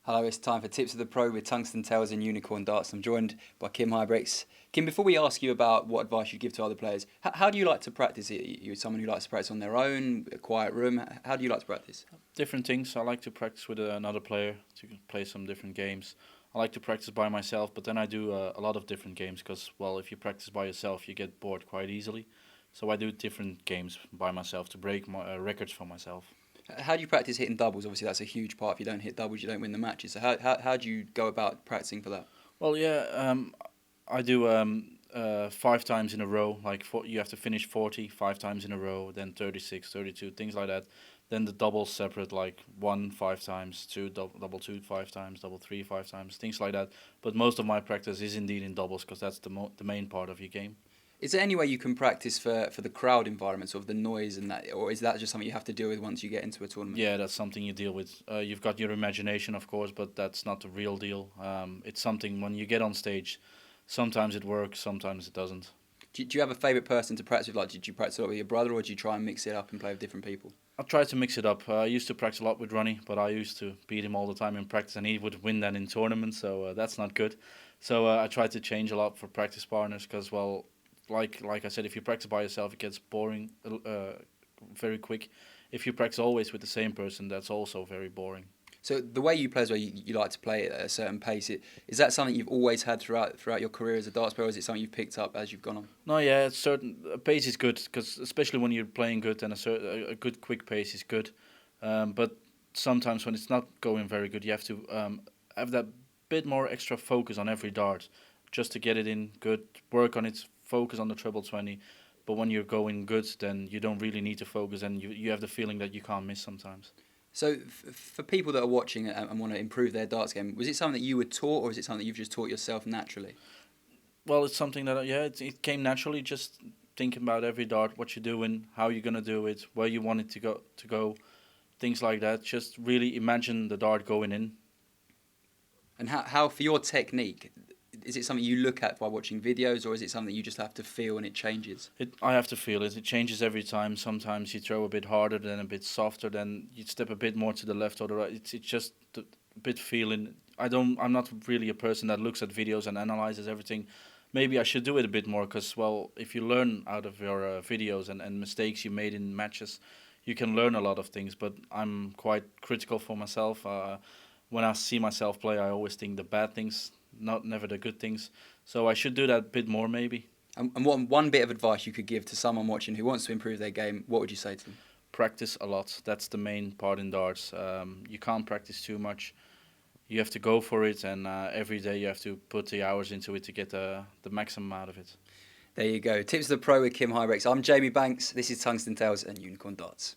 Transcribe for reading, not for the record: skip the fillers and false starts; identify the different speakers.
Speaker 1: Hello, it's time for Tips of the Pro with Tungsten Tails and Unicorn Darts. I'm joined by Kim Huybrechts. Kim, before we ask you about what advice you give to other players, how do you like to practice it? You're someone who likes to practice on their own, a quiet room. How do you like to practice?
Speaker 2: Different things. I like to practice with another player to play some different games. I like to practice by myself, but then I do a lot of different games because, well, if you practice by yourself, you get bored quite easily. So I do different games by myself to break my records for myself.
Speaker 1: How do you practice hitting doubles? Obviously, that's a huge part. If you don't hit doubles, you don't win the matches. So how do you go about practicing for that?
Speaker 2: Well, yeah, I do 5 times in a row. You have to finish 40 5 times in a row, then 36, 32, things like that. Then the doubles separate, like one 5 times, two double two 5 times, double three 5 times, things like that. But most of my practice is indeed in doubles because that's the main part of your game.
Speaker 1: Is there any way you can practice for the crowd environment, sort of the noise and that, or is that just something you have to deal with once you get into a tournament?
Speaker 2: Yeah, that's something you deal with. You've got your imagination, of course, but that's not the real deal. It's something when you get on stage, sometimes it works, sometimes it doesn't.
Speaker 1: Do you have a favourite person to practice with? Like, did you practice a lot with your brother, or do you try and mix it up and play with different people?
Speaker 2: I try to mix it up. I used to practice a lot with Ronnie, but I used to beat him all the time in practice, and he would win that in tournaments, so that's not good. So I try to change a lot for practice partners because, well, like I said, if you practice by yourself, it gets boring very quick. If you practice always with the same person, that's also very boring.
Speaker 1: So the way you play as well, you like to play at a certain pace. Is that something you've always had throughout your career as a darts player, or is it something you've picked up as you've gone on?
Speaker 2: No, yeah, it's certain pace is good because especially when you're playing good, and a good quick pace is good. But sometimes when it's not going very good, you have to have that bit more extra focus on every dart, just to get it in good. Work on it, focus on the treble 20. But when you're going good, then you don't really need to focus, and you have the feeling that you can't miss sometimes.
Speaker 1: So for people that are watching and want to improve their darts game, was it something that you were taught, or is it something that you've just taught yourself naturally?
Speaker 2: Well, it's something that it came naturally. Just thinking about every dart, what you're doing, how you're gonna do it, where you want it to go, things like that. Just really imagine the dart going in.
Speaker 1: And how for your technique, is it something you look at by watching videos, or is it something you just have to feel and it changes?
Speaker 2: I have to feel it. It changes every time. Sometimes you throw a bit harder, then a bit softer, then you step a bit more to the left or the right. It's just a bit feeling. I'm not really a person that looks at videos and analyzes everything. Maybe I should do it a bit more because, well, if you learn out of your videos and mistakes you made in matches, you can learn a lot of things. But I'm quite critical for myself. When I see myself play, I always think the bad things, not never the good things. So I should do that a bit more, maybe.
Speaker 1: And one bit of advice you could give to someone watching who wants to improve their game, what would you say to them?
Speaker 2: Practice a lot. That's the main part in darts. You can't practice too much. You have to go for it, and every day you have to put the hours into it to get the maximum out of it.
Speaker 1: There you go. Tips of the Pro with Kim Huybrechts. I'm Jamie Banks. This is Tungsten Tails and Unicorn Darts.